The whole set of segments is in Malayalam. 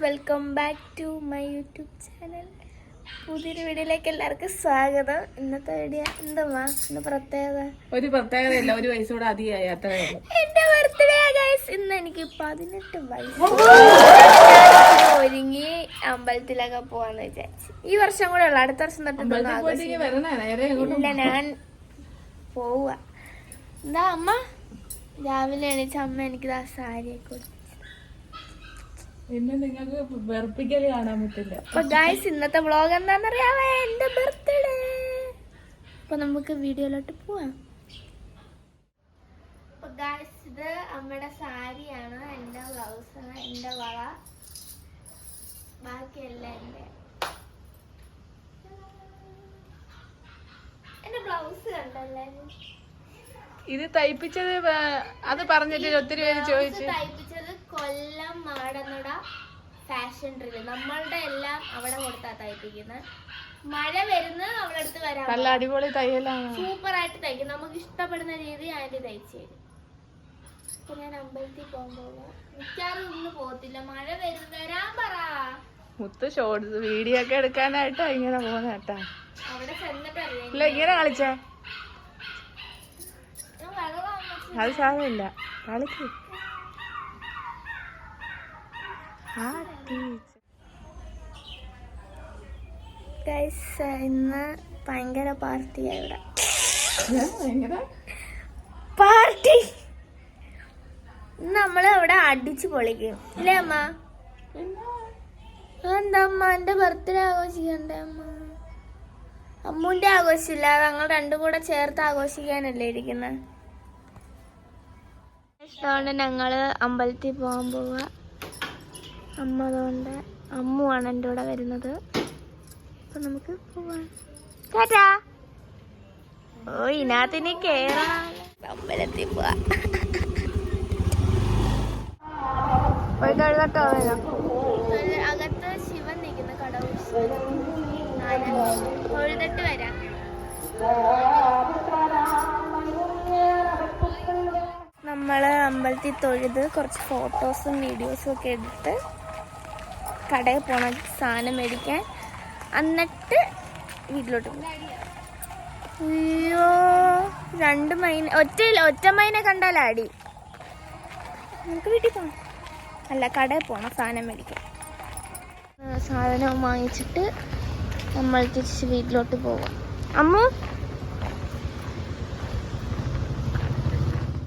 Welcome back to my YouTube channel. പുതിയൊരു വീഡിയോയിലേക്ക് എല്ലാവർക്കും സ്വാഗതം. ഇന്നത്തെ വീഡിയോ എന്തുവാ ഇന്ന് പ്രത്യേകത? ഒരു പ്രത്യേകതയില്ല, ഒരു വയസ്സോടെ അധികമായി. അത്രേ എന്റെ ബർത്ത്ഡേ ഗൈസ്. ഇന്ന് എനിക്ക് 18 വയസ്സ്. ഒരുങ്ങി അമ്പലത്തിലൊക്കെ പോവാന്ന് വിചാരിച്ചു. ഈ വർഷം കൂടെ ഉള്ളു, അടുത്ത വർഷം തൊട്ട് ഇല്ല, ഞാൻ പോവുക. എന്താ അമ്മ രാവിലെ എണീച്ച അമ്മ എനിക്ക് സാരിയൊക്കെ കൊടുത്തു. പിന്നെ നിങ്ങൾക്ക് വെറുപ്പിക്കല് കാണാൻ പറ്റില്ല. അപ്പൊ ഗൈസ് ഇന്നത്തെ വ്ളോഗ് എന്താണെന്നറിയാമോ? എന്റെ ബർത്ത്ഡേ. അപ്പൊ നമുക്ക് വീഡിയോയിലോട്ട് പോവാം. അപ്പൊ ഗൈസ് ഇത് അമ്മയുടെ സാരിയാണ്, എന്റെ ബ്ലൗസ്, എന്റെ വള, ബാക്കിയെല്ലാം എന്റെ ബ്ലൗസ് കണ്ടല്ലേ. ഇത് തയ്പ്പിച്ചത് അത് പറഞ്ഞിട്ട് ഒത്തിരി പേര് ചോദിച്ചു. തയ്പ്പിച്ചത് കൊല്ലം മാടനട ഫാഷൻ ഡ്രിൽ. നമ്മളുടെ എല്ലാം അവിടെ കൊടുത്താ തയ്പ്പിക്കുന്നത്. മഴ വരുന്നത് അവിടെ അടുത്ത് വരാം. നല്ല അടിപൊളി തയ്യലാണ്, സൂപ്പർ ആയിട്ട് തയ്ക്കും. നമുക്ക് ഇഷ്ടപ്പെടുന്ന രീതി ആന്റി തയ്ച്ചു തരും. ഇപ്പൊ ഞാൻ അമ്പലത്തിൽ പോകുമ്പോ മിക്കാറും ഇന്ന് പോകത്തില്ല, മഴ വരാൻ പറ. മുത്ത് ഷോർട്സ് വീഡിയോ ഒക്കെ എടുക്കാനായിട്ടാ ഇങ്ങനെ പോകുന്ന കേട്ടാ. അവിടെ ചെന്നിട്ട് ഇല്ല ഇങ്ങനെ കളിച്ചേ, അത് സാധനമില്ല കളിക്ക്. ഇന്ന് ഭയങ്കര പാർട്ടിയാ ഇവിടെ. പാർട്ടി നമ്മള് ഇവിടെ അടിച്ചു പൊളിക്കും അല്ലേ അമ്മ? എന്താ അമ്മ എന്റെ ബർത്ത്ഡേ ആഘോഷിക്കണ്ടേ അമ്മ? അമ്മൂന്റെ ആഘോഷമില്ല, ഞങ്ങൾ രണ്ടും കൂടെ ചേർത്ത് ആഘോഷിക്കാനല്ലേ ഇരിക്കുന്നത്. അതുകൊണ്ട് ഞങ്ങള് അമ്പലത്തിൽ പോകാൻ പോവാ. അമ്മ അതുകൊണ്ട് അമ്മുവാണ് എൻ്റെ കൂടെ വരുന്നത്. അപ്പൊ നമുക്ക് പോവാം. ടാറ്റാ. ഓ ഇതിനകത്തിന് കേറണം. അമ്പലത്തിൽ പോവാ. അകത്ത് ശിവൻ നിൽക്കുന്ന കടവ് തൊഴുതിട്ട് വരാം. നമ്മള് അമ്പലത്തിൽ തൊഴുത് കുറച്ച് ഫോട്ടോസും വീഡിയോസും ഒക്കെ എടുത്ത് കടയിൽ പോണ സാധനം മേടിക്കാൻ, എന്നിട്ട് വീട്ടിലോട്ട് പോകും. അയ്യോ 2 മൈന ഒറ്റ മൈനെ കണ്ടാലാടി. നമുക്ക് വീട്ടിൽ പോകണം, അല്ല കടയിൽ പോണം സാധനം മേടിക്കാൻ. സാധനം വാങ്ങിച്ചിട്ട് നമ്മൾ തിരിച്ച് വീട്ടിലോട്ട് പോവാം. അമ്മു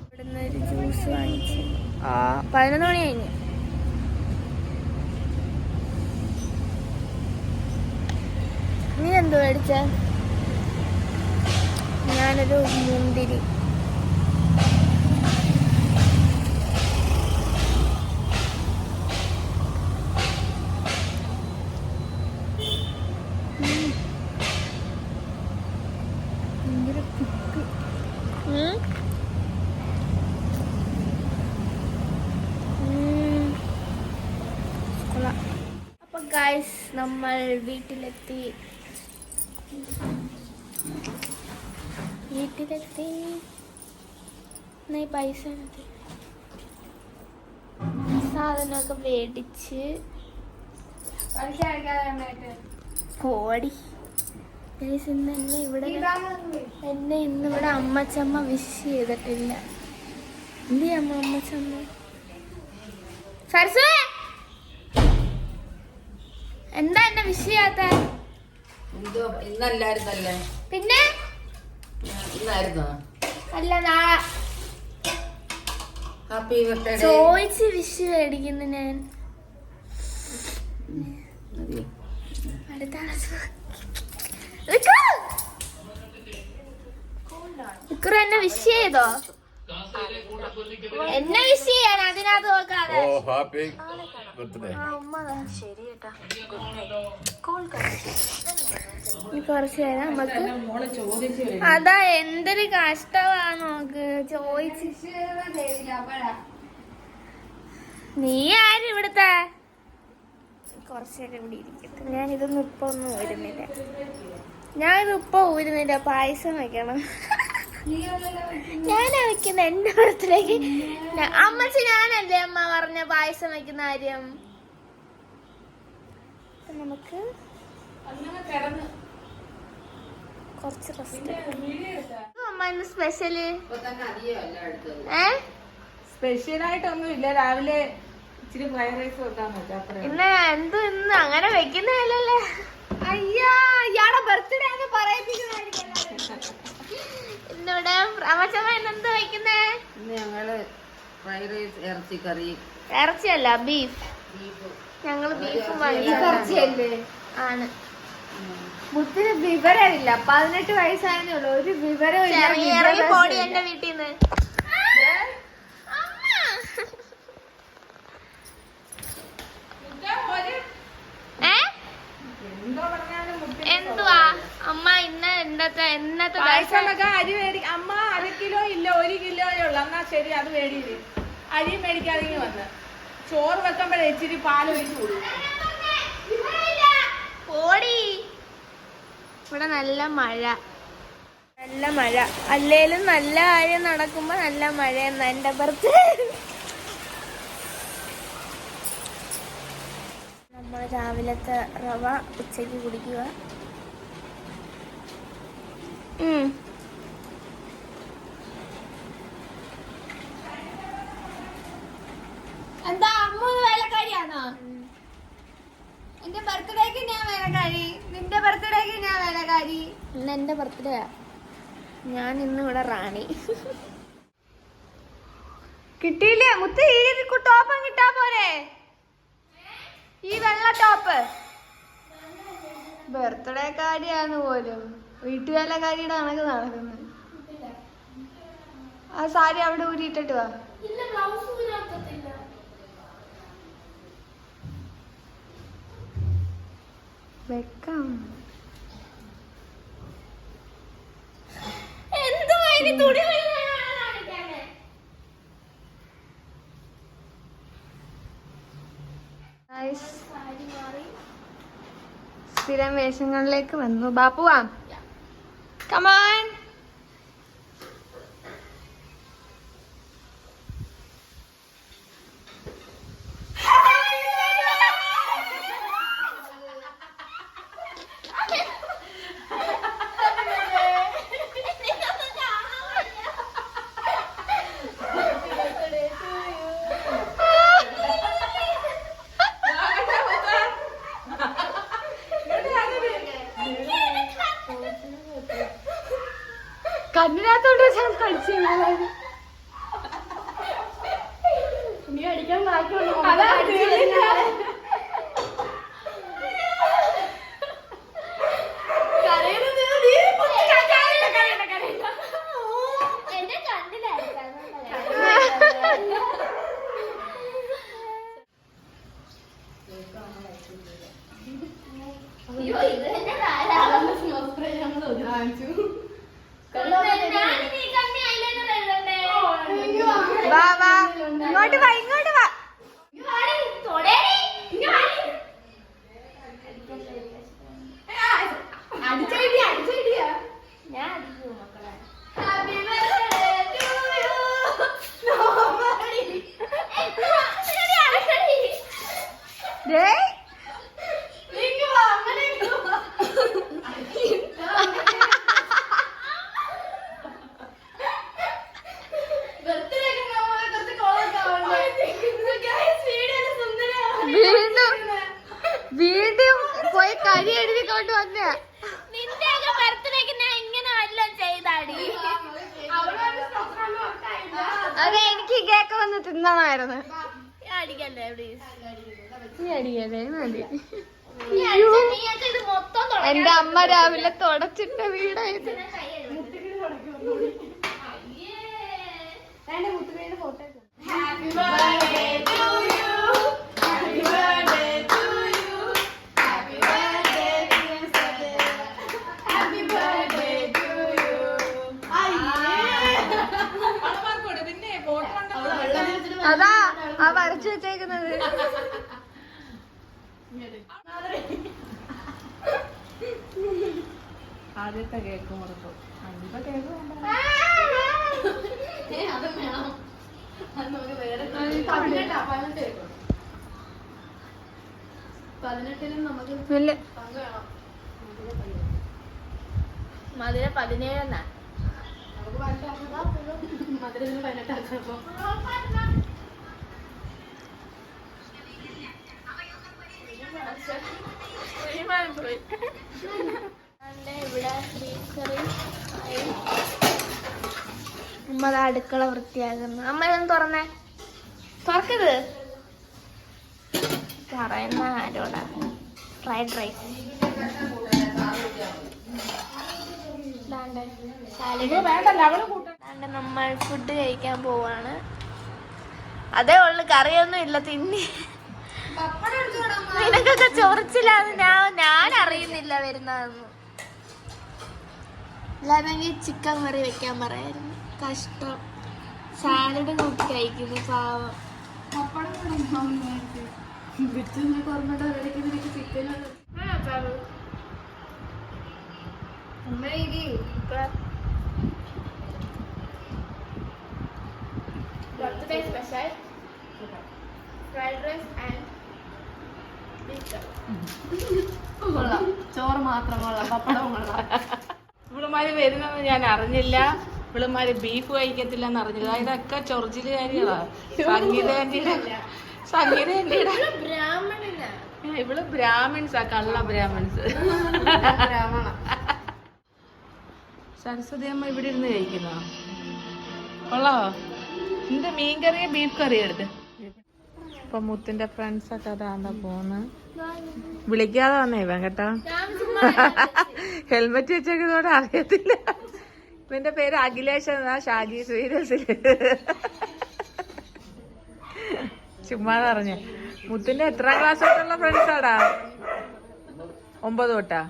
ഇവിടുന്ന് ഒരു ജ്യൂസ് വാങ്ങിച്ച് 11 മണി കഴിഞ്ഞു. നീ എന്തോ മേടിച്ച? ഞാനൊരു മുന്തിരി. അപ്പൊ ഗൈസ് നമ്മൾ വീട്ടിലെത്തി. പൈസ സാധനമൊക്കെ മേടിച്ച് ഓടി. എന്നെ ഇന്നിവിടെ അമ്മച്ചമ്മ വിഷ് ചെയ്തിട്ടില്ല. എന്ത് ചെയ്യാമ്മ അമ്മച്ചമ്മ? സരസു എന്താ എന്നെ വിഷ് ചെയ്യാത്ത? പിന്നെ അല്ല നാളെ ചോദിച്ച് വിഷ് മേടിക്കുന്നു ഞാൻ. അടുത്ത എന്നെ വിഷ് ചെയ്തോ? എന്നെ വിഷ് ചെയ്യാൻ അതിനകത്ത് നോക്കാതെ. കുറച്ച് നേരം നമുക്ക് അതാ എന്തൊരു കഷ്ടമാ നോക്ക്. ചോദിച്ച് നീ ആര് ഇവിടുത്തെ? കുറച്ച് നേരം ഇവിടെ ഇരിക്കട്ടെ. ഞാനിതൊന്നും ഇപ്പൊ ഒന്നും ഊരുന്നില്ല. പായസം വെക്കണം. ഞാനാ വെക്കുന്ന എന്റെ ബർത്ത്ഡേക്ക്. അമ്മച്ചി ഞാനല്ലേ അമ്മ പറഞ്ഞ പായസം വെക്കുന്ന കാര്യം. നമുക്ക് അങ്ങനെ കിടന്ന് കുറച്ച് റെസ്റ്റ്. വീഡിയോ എടുത്താ അമ്മ ഇന്ന് സ്പെഷ്യല് സ്പെഷ്യലായിട്ടൊന്നും ഇല്ല. രാവിലെ ഇച്ചിരി ഫ്രൈഡ് റൈസ് വെക്കാന്ന് വെച്ചാ അത്രേ. ഇന്ന് ഇന്ന് അങ്ങനെ വെക്കുന്നതല്ലേ. അയ്യാ ഇയാടെ ബർത്ത്ഡേ ആണ് പറയിപ്പിക്കുന്നതായിരിക്കും. ഇന്നിവിടെ അമ്മച്ചമ്മ ഇന്നെന്ത് വെക്കുന്നേ? ഇന്ന് ഞങ്ങള് ഫ്രൈഡ് റൈസ് ഇറച്ചിക്കറി. ഇറച്ചിയല്ല, ബീഫ്. ഞങ്ങള് ബീഫ് വാങ്ങിച്ചല്ലേ ആണ്. മുത്തിന് വിവരമില്ല. 18 വയസ്സായതേ ഉള്ളൂ. ഒരു വിവരവും ഇറങ്ങി പോടി എന്റെ വീട്ടിൽ നിന്ന്. എന്തുവാ അമ്മ ഇന്ന് എന്നത്തെ അരി മേടിക്ക. അമ്മ 1/2 കിലോ ഇല്ല, 1 കിലോയേ ഉള്ളു. എന്നാ ശരി, അത് മേടിയില്ലേ. അരി മേടിക്കാതെ വന്ന് ചോറ് വെക്കുമ്പോഴേ ഇച്ചിരി പാല് ഒഴിച്ചു കൊടുക്കും. ഓടി. ഇവിടെ നല്ല മഴ, നല്ല മഴ. അല്ലേലും നല്ല കാര്യം നടക്കുമ്പോ നല്ല മഴ എന്നാ എന്റെ പുറത്ത്. നമ്മൾ രാവിലത്തെ റവ ഉച്ചയ്ക്ക് കുടിക്കുക. എന്താ അമ്മ വേലക്കാരിയാണോ? എന്റെ ബർത്ത്ഡേക്ക് ഞാൻ വേലക്കാരി, നിന്റെ ബർത്ത്ഡേക്ക് ഞാൻ വേലക്കാരി. ഇന്ന് എന്റെ ബർത്ത്ഡേ. ഞാൻ ഇന്ന് ഇവിടെ റാണി. കിട്ടിയില്ലേ മുത്ത്? ഈ ടോപ്പം കിട്ടാ പോരെ? ഈ വെള്ള ടോപ്പ് ബർത്ത്ഡേ കാരിയാണ് പോലും. വീട്ടുവേലക്കാരിയുടെ കണക്ക് നടക്കുന്നത്. ആ സാരി അവിടെ ഊരിയിട്ടിട്ട് വാ. വെക്കാം. സ്ഥിരം വേഷങ്ങളിലേക്ക് വന്നു. ബാപ്പുവാ, കമാൻ. കണ്ണിനകത്തോട്ട് ഞാൻ കളിച്ചു. നീ അടിക്കാൻ ബാക്കിയുള്ളൂ. വാ വാ, ഇങ്ങോട്ട് വാ, ഇങ്ങോട്ട് വാ. ഞാൻ അടിക്കൂ മക്കളെ. വീണ്ടും പോയി കരി എഴുതിക്കൊണ്ട് വന്ന. നിന്റെയൊക്കെ ബർത്ത്ഡേക്ക് ഞാൻ ഇങ്ങനെ വല്ലതും ചെയ്താടി. അതെ, എനിക്ക് കേക്ക് വന്ന് തിന്നണമായിരുന്നു. അടിക്കല്ലേ പ്ലീസ്. നീ അടിക്കല്ലേ മതി. ഇത് മൊത്തം എന്റെ അമ്മ രാവിലെ തുടച്ചിട്ട വീടായത്. Happy birthday to you, happy birthday to you, happy birthday dear സദേ, ഹാപ്പി ബർത്ത്ഡേ ടു യു. അതാ ആ വരച്ചു വെച്ചേക്കുന്നത്. ആദ്യത്തെ കേക്ക് മുറിക്കും. അഞ്ചത്തെ കേക്ക് ഇല്ല. മധുര 17 ഇവിടെ ബീഫ് കറി ആയി. അമ്മ ദാ അടുക്കള വൃത്തിയാക്കുന്നു. അമ്മ ഇതൊന്ന് തുറന്നേ, തുറക്കത് പറയുന്ന ആരോടാ. ഫ്രൈഡ് റൈസ്, നമ്മൾ ഫുഡ് കഴിക്കാൻ പോവാണ്. അതേ ഉള്ളു, കറിയൊന്നും ഇല്ല. തിന്നി നിനക്കൊക്കെ ചൊറിച്ചില്ലാന്ന് ഞാൻ അറിയുന്നില്ല വരുന്നതെന്ന്. അല്ലാതെങ്കിൽ ചിക്കൻ കറി വെക്കാൻ പറയായിരുന്നു. കഷ്ടം. സാലഡ് നോക്കി കഴിക്കുന്നു പാവം. Birthday special fried rice and ചോറ് മാത്രം കൊള്ളാം, പപ്പടവും കൊള്ളാം. ഇവളുമാര് വരുന്നെന്ന് ഞാൻ അറിഞ്ഞില്ല. ഇവളുമാര് ബീഫ് കഴിക്കത്തില്ലെന്ന് അറിഞ്ഞില്ല. ഇതൊക്കെ ചൊറിച്ചില് കാര്യങ്ങളാ. സംഗീത ഇവള് ബ്രാഹ്മിൺസാ, കള്ള ബ്രാഹ്മിൺസ്. സരസ്വതി അമ്മ ഇവിടെ ഇരുന്ന് കഴിക്കുന്ന കൊള്ളാവോ? എന്റെ മീൻകറിയെ ബീഫ് കറി എടുത്ത്. ഇപ്പൊ മുത്തിന്റെ ഫ്രണ്ട്സ് ഒക്കെ അതാണ്ടാ പോന്ന്. വിളിക്കാതെ വന്നേ ഇവൻ കേട്ടോ. ഹെൽമെറ്റ് വെച്ചേക്കുന്നോടെ അറിയത്തില്ല. ഇവന്റെ പേര് അഖിലേഷ് എന്നാ, ഷാജി സീരിയസില്. ചുമ്മാതെ പറഞ്ഞ. മുത്തിന്റെ എത്രാം ക്ലാസ് തൊട്ടുള്ള ഫ്രണ്ട്സ് ആടാ? 9 തൊട്ടാ?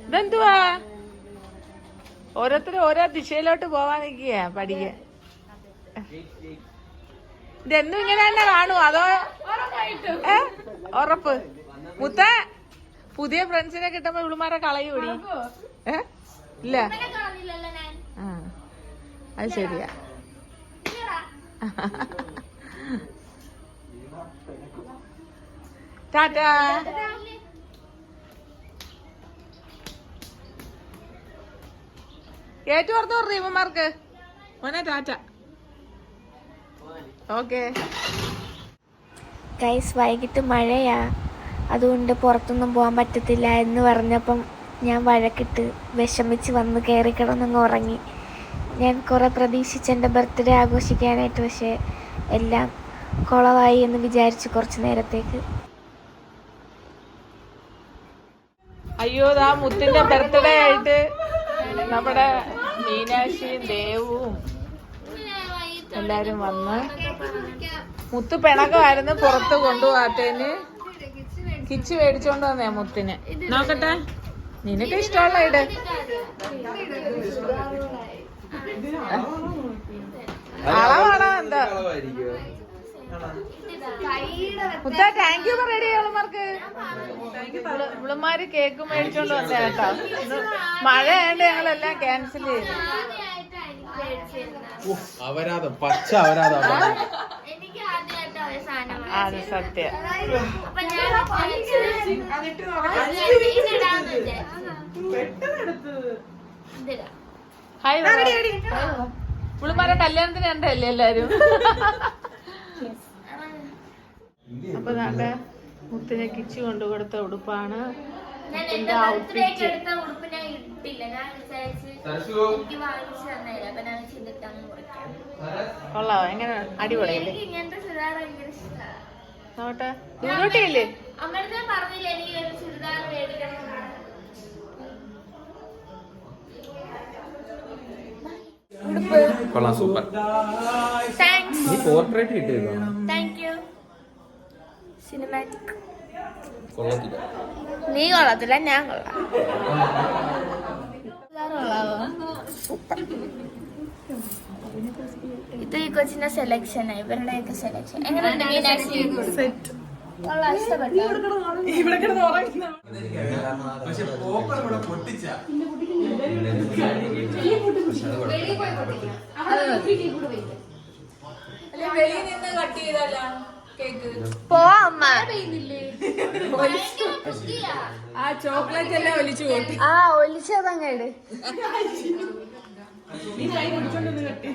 ഇതെന്തുവാ? ഓരോരുത്തരും ഓരോ ദിശയിലോട്ട് പോവാൻ നിൽക്കുക പഠിക്കാൻ. ഇതെന്നും ഇങ്ങനെ തന്നെ കാണുമോ അതോ? ഉറപ്പ്. മുത്ത പുതിയ ഫ്രണ്ട്സിനെ കിട്ടുമ്പോ ഇവിളുമാരെ കളയൂടി. ഇല്ല, ആ അത് ശരിയാ. ടാറ്റാ. ഏറ്റു പുറത്ത് പറഞ്ഞു ഇവന്മാർക്ക്. മോനെ ടാറ്റ. ഓക്കെ ഗൈസ്, വൈകിട്ട് മഴയാ, അതുകൊണ്ട് പുറത്തൊന്നും പോകാൻ പറ്റത്തില്ല എന്ന് പറഞ്ഞപ്പം ഞാൻ വഴക്കിട്ട് വിഷമിച്ച് വന്ന് കയറി കിടന്നങ്ങ് ഉറങ്ങി. ഞാൻ കുറെ പ്രതീക്ഷിച്ച് എൻ്റെ ബർത്ത്ഡേ ആഘോഷിക്കാനായിട്ട്, പക്ഷേ എല്ലാം കുളമായി എന്ന് വിചാരിച്ചു കുറച്ച് നേരത്തേക്ക്. അയ്യോ, ദാ മുത്തിന്റെ ബർത്ത്ഡേ ആയിട്ട് നമ്മുടെ മീനാക്ഷിയും ദേവും എല്ലാരും വന്ന്. മുത്ത് പിണക്കമായിരുന്നു പുറത്ത് കൊണ്ടുപോകാത്തതിന്. കിച്ച് മേടിച്ചോണ്ട് വന്നേ മുത്തിന്. നോക്കട്ടെ, നിനക്ക് ഇഷ്ടമുള്ള ഇട്. അളവാണോ എന്താ? മുത്ത താങ്ക് യു പറയടി അവളുമാർക്ക്. ഇവളുമാര് കേക്ക് മേടിച്ചോണ്ട് വന്നേ കേട്ടോ. മഴ ആയതുകൊണ്ട് ഞങ്ങളെല്ലാം ക്യാൻസൽ ചെയ്തു. അവരാധം, പച്ച അവരാധം. അത് സത്യം. ഹായ്. പുള്ളിമാരെ കല്യാണത്തിന് കണ്ടല്ലേ എല്ലാരും. അപ്പൊ നല്ല മുത്തിനെ കിച്ചു കൊണ്ടു കൊടുത്ത ഉടുപ്പാണ്. ഔട്ട്ഫിറ്റ് കൊള്ളാവോ? എങ്ങനെ അടിപൊളിയല്ലേ? നോട്ടെ, ദൂരോട്ടിയല്ലേ? കൊള്ളാം, സൂപ്പർ. നീ പോർട്രേറ്റ് കിട്ടിയല്ലോ. Thank you. സിനിമാറ്റിക്. കൊള്ളത്തില്ല. നീ കൊള്ളത്തില്ല, ഞാൻ കൊള്ളാം. ഇത് ഈ കൊച്ചിന്റെ സെലക്ഷൻ, ഇവരുടെയൊക്കെ സെലക്ഷൻ എങ്ങനെയുണ്ട്? പോവാ അമ്മ. അമ്മ. ആ ചോക്ലേറ്റ് എല്ലാം ഒലിച്ചു കൂട്ടി. ആ ഒലിച്ചതങ്ങട്. നീ കൈ പിടിച്ചോണ്ടൊന്ന് കെട്ടി.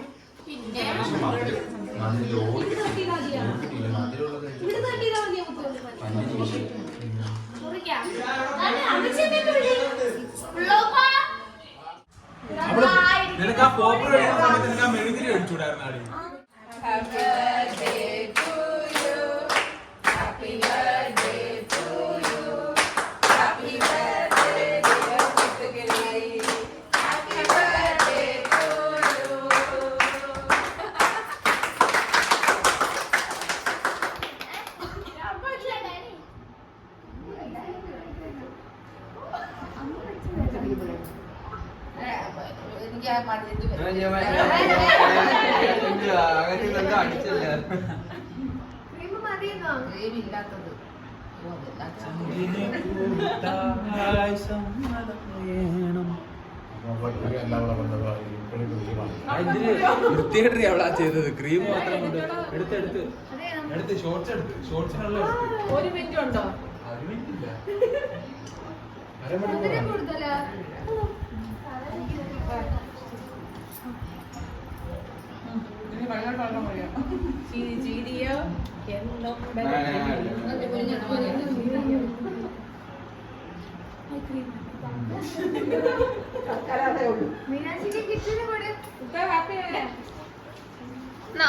നിനക്ക് ആ പോപ്പർ കഴിക്കുന്ന സമയത്ത് നിനക്ക് ആ മെഴുതിരി അടിച്ചുകൂടായിരുന്നു ആടി. വൃത്തിയായിട്ട് അവളാ ചെയ്തത്. ക്രീം മാത്രം കൊണ്ട് എടുത്ത് ഷോർട്സിനുള്ള ഒരു മിനിറ്റ് ഉണ്ടോ? ചീരിയോ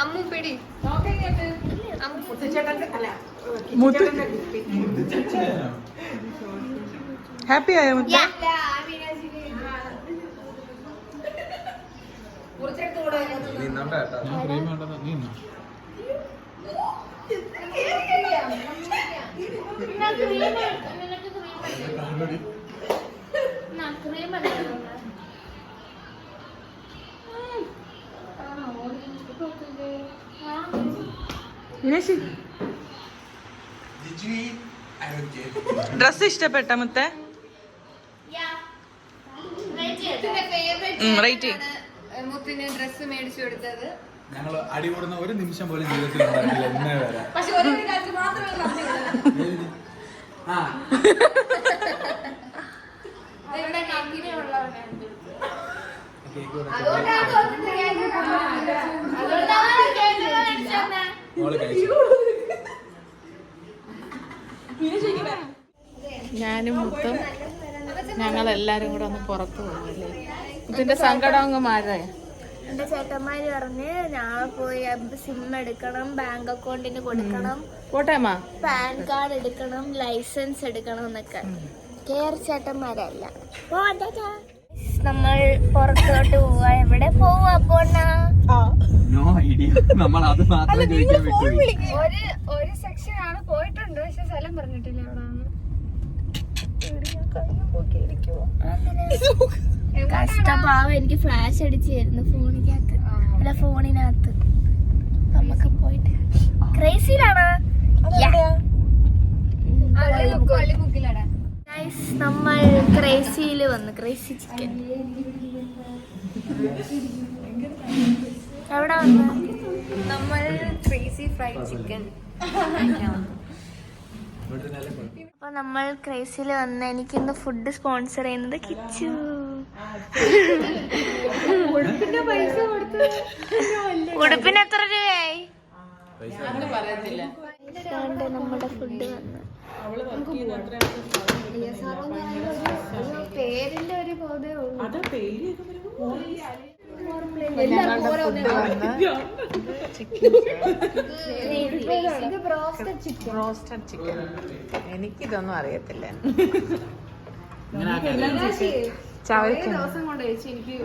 അമ്മു പിടി. ഹാപ്പി ആയോ മുത്ത? ഡ്രസ് ഇഷ്ടപ്പെട്ട മുത്തേ? മുത്തിന് ഡ്രസ് മേടിച്ചു കൊടുത്തത്. ഞങ്ങൾ അടികൂടുന്ന ഒരു നിമിഷം പോലും ജീവിതത്തിൽ ഉണ്ടായിട്ടില്ല ഇന്നേ വരെ. പക്ഷെ ഒരു കാര്യത്തിൽ മാത്രമേ മോള് കഴിച്ചു. ഞാനും മുത്തും ഞങ്ങളെല്ലാരും കൂടെ ഒന്ന് പുറത്തു പോകുമല്ലേ. ഇതിന്റെ സങ്കടം അങ്ങ് മാറേ. എന്റെ ചേട്ടന്മാര് പറഞ്ഞ് നാളെ പോയി സിം എടുക്കണം, ബാങ്ക് അക്കൗണ്ടിന് കൊടുക്കണം, പോട്ടേമ്മ, പാൻ കാർഡ് എടുക്കണം, ലൈസൻസ് എടുക്കണം എന്നൊക്കെ. കേർ ചേട്ടന്മാരല്ല. നമ്മൾ പുറത്തോട്ട് പോവാ. എവിടെ പോവാ പോണ? No idea. നമ്മൾ അത് മാത്രം ചോദിക്കാൻ വിട്ടു. ഒരു സെക്ഷൻ ആണ് പോയിട്ടുണ്ട്, പക്ഷെ സ്ഥലം പറഞ്ഞിട്ടില്ല എവിടാന്ന്. കഷ്ടപാവം എനിക്ക് ഫ്ലാഷ് അടിച്ചു തരുന്നു ഫോണിനകത്ത്. അല്ല ഫോണിനകത്ത്. നമുക്ക് പോയിട്ട് ക്രേസിയിലാണോ? നമ്മൾ ക്രേസിയിൽ വന്നു. ക്രേസി ചിക്കൻ എവിടെ വന്നു? നമ്മൾ ക്രേസി ഫ്രൈഡ് ചിക്കൻ. അപ്പൊ നമ്മൾ ക്രേസിയിൽ വന്ന് എനിക്കിന്ന് ഫുഡ് സ്പോൺസർ ചെയ്യുന്നത് കിച്ചു. ഉടുപ്പിന് എത്ര രൂപയായി? നമ്മുടെ ഫുഡ് വന്ന് പേരിന്റെ ഒരു ബോധേ ഉള്ളൂ. Roasted chicken. എനിക്കിതൊന്നും അറിയത്തില്ല. ദിവസം കൊണ്ട് എനിക്ക്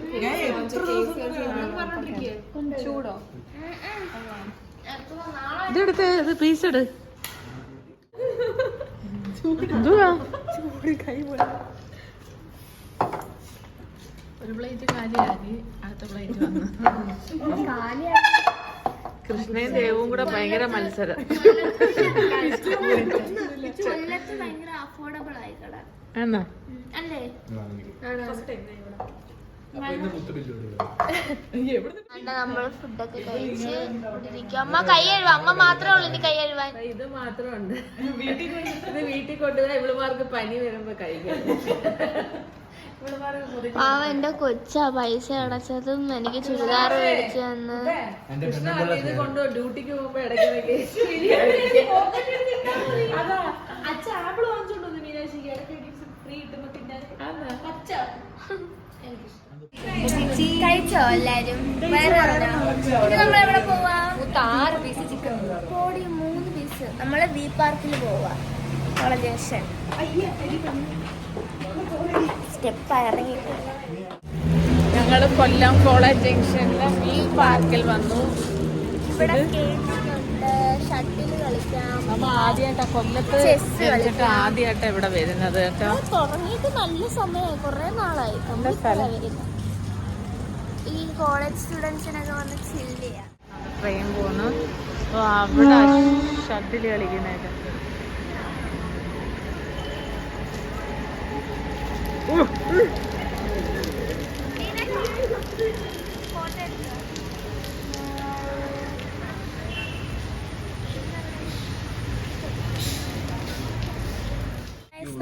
ചൂടോ ഇതെടുത്ത് ഇത് പീസ് എടു. എന്തുവാ ഒരു പ്ലേറ്റ് കാലിയാക്കി അടുത്ത പ്ലേറ്റ് വന്നു. കൃഷ്ണയും ദേവും കൂടെ ഭയങ്കര മത്സരം. ഭയങ്കര അഫോർഡബിൾ ആയി കട എന്നാ അല്ലേ? അപ്പൊ ഇന്ന് മുത്തുബില്ല് നമ്മൾ ഫുഡൊക്കെ കഴിച്ച് ഇരിക്കും. അമ്മ കൈ കഴുവാ. അമ്മ മാത്രമേ ഉള്ളൂ ഇനി കൈ കഴുവാൻ. ഇത് മാത്രമുണ്ട്. ഇത് വീട്ടിൽ കൊണ്ടുപോയി ഇവളുമാർക്ക് പനി വരുമ്പോ കഴിക്കാം. എന്റെ കൊച്ചാ പൈസ അടച്ചതും എനിക്ക് ചുരിദാർ മേടിച്ചു തന്ന്. ഇത് കൊണ്ട് ഡ്യൂട്ടിക്ക് പോകുമ്പോ ഇടയ്ക്കിടയ്ക്ക് കഴിച്ചോ എല്ലാരും? വേറെ നമ്മളെവിടെ പോവാ? 6 പീസ് ചിക്കൻ. കോടി 3 പീസ്. നമ്മള് വി പാർക്കിൽ പോവാ. കോളേജ് ജംഗ്ഷൻ സ്റ്റെപ്പ് ഇറങ്ങിയിട്ട് ഞങ്ങള് കൊല്ലം കോളേജ് ജംഗ്ഷനിലെ ഈ പാർക്കിൽ വന്നു. ഇവിടെ കേക്കുന്നുണ്ട്, ഷട്ടിൽ കളിക്കാം. നമ്മ ആദ്യമായിട്ടാ കൊല്ലത്ത് ആദ്യമായിട്ടാ ഇവിടെ വരുന്നത് കേട്ടോ. തുടങ്ങിയിട്ട് നല്ല സമയമായി, കുറെ നാളായി. വരുന്നത് ഈ കോളേജ് സ്റ്റുഡൻസിനൊക്കെ വന്ന് ചില്ല് ചെയ്യാം. ട്രെയിൻ പോകുന്നു. അപ്പൊ അവിടെ ഷട്ടിൽ കളിക്കുന്നതൊക്കെ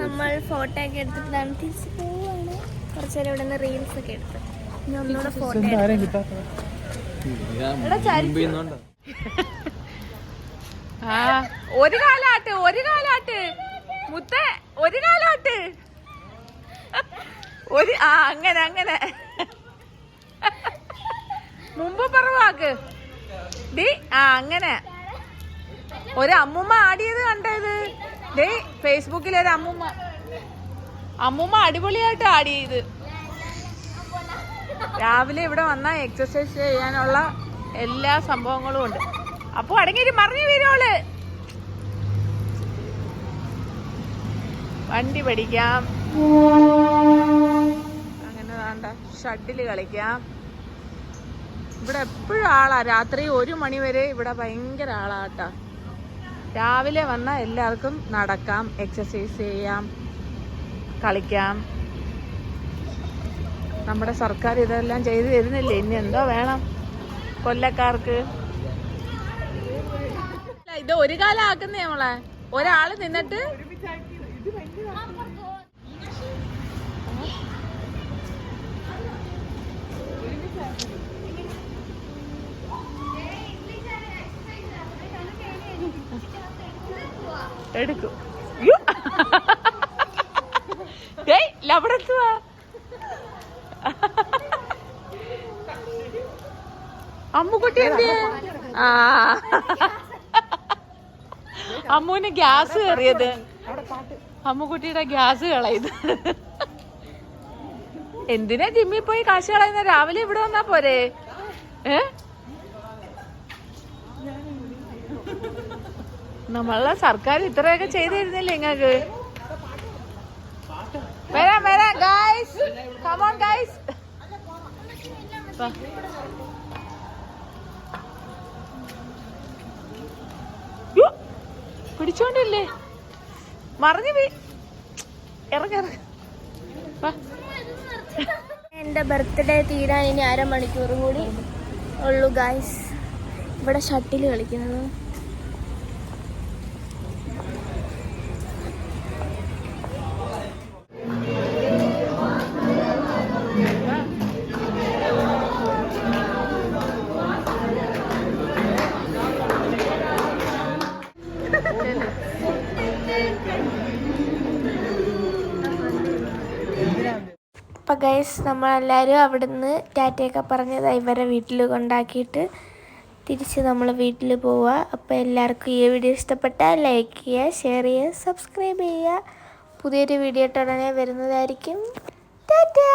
നമ്മൾ ഫോട്ടോ ഒക്കെ എടുത്തിട്ടാണ് തിരിച്ച് പോവാണ്. കുറച്ചേരം ഇവിടെ നിന്ന് റീൽസ് ഒക്കെ എടുത്ത് ഇനി ഒന്നുകൂടെ ഫോട്ടോ ഒരു കാലാട്ട് മുത്തേ, ഒരു കാലാട്ട് അങ്ങനെ മുമ്പ് പറവാക്ക് ഡേ. അങ്ങനെ ഒരു അമ്മൂമ്മ ആടിയത് കണ്ടത് ഡേ ഫേസ്ബുക്കിൽ. ഒരു അമ്മൂമ്മ അടിപൊളിയായിട്ട് ആടിയത്. രാവിലെ ഇവിടെ വന്നാൽ എക്സസൈസ് ചെയ്യാനുള്ള എല്ലാ സംഭവങ്ങളും ഉണ്ട്. അപ്പൊ അടങ്ങിയിട്ട് മറിഞ്ഞു വീരോള്. വണ്ടി പഠിക്കാം, അങ്ങനെ വേണ്ട ഷട്ടില് കളിക്കാം. ഇവിടെ എപ്പോഴും ആളാ. രാത്രി 1 മണി വരെ ഇവിടെ ഭയങ്കര ആളാട്ടാ. രാവിലെ വന്നാൽ എല്ലാവർക്കും നടക്കാം, എക്സസൈസ് ചെയ്യാം, കളിക്കാം. നമ്മുടെ സർക്കാർ ഇതെല്ലാം ചെയ്തു തരുന്നില്ലേ? ഇനി എന്തോ വേണം കൊല്ലക്കാർക്ക്? ഇത് ഒരു കാലം ആക്കുന്നേ നമ്മളെ. ഒരാള് നിന്നിട്ട് എടുക്കും. ലവിടെത്തുവാ. അമ്മുക്കുട്ടി എന്ത്? അമ്മുവിന് ഗ്യാസ് കയറിയത്. അമ്മുക്കുട്ടിയുടെ ഗ്യാസ് കളയത്. എന്തിനാ ജിമ്മിൽ പോയി കാശ് കളയുന്ന? രാവിലെ ഇവിടെ വന്നാ പോരെ? നമ്മളെ സർക്കാർ ഇത്രയൊക്കെ ചെയ്തു തരുന്നില്ലേ നിങ്ങക്ക്? വരാം ഗൈസ്, കം ഓൺ ഗൈസ്. പിടിച്ചോണ്ടില്ലേ? മറിഞ്ഞു പോയി. ഇറങ്ങ. എന്റെ ബർത്ത്ഡേ തീരാൻ ഇനി 1/2 മണിക്കൂർ കൂടി ഉള്ളു ഗൈസ്. ഇവിടെ ഷട്ടിൽ കളിക്കുന്നത്. അപ്പം ഗൈസ് നമ്മളെല്ലാവരും അവിടുന്ന് ടാറ്റയൊക്കെ പറഞ്ഞത് ഇവരെ വീട്ടിൽ കൊണ്ടാക്കിയിട്ട് തിരിച്ച് നമ്മൾ വീട്ടിൽ പോവുക. അപ്പോൾ എല്ലാവർക്കും ഈ വീഡിയോ ഇഷ്ടപ്പെട്ടാൽ ലൈക്ക് ചെയ്യുക, ഷെയർ ചെയ്യുക, സബ്സ്ക്രൈബ് ചെയ്യുക. പുതിയൊരു വീഡിയോ ഉടനെ വരുന്നതായിരിക്കും. ടാറ്റാ.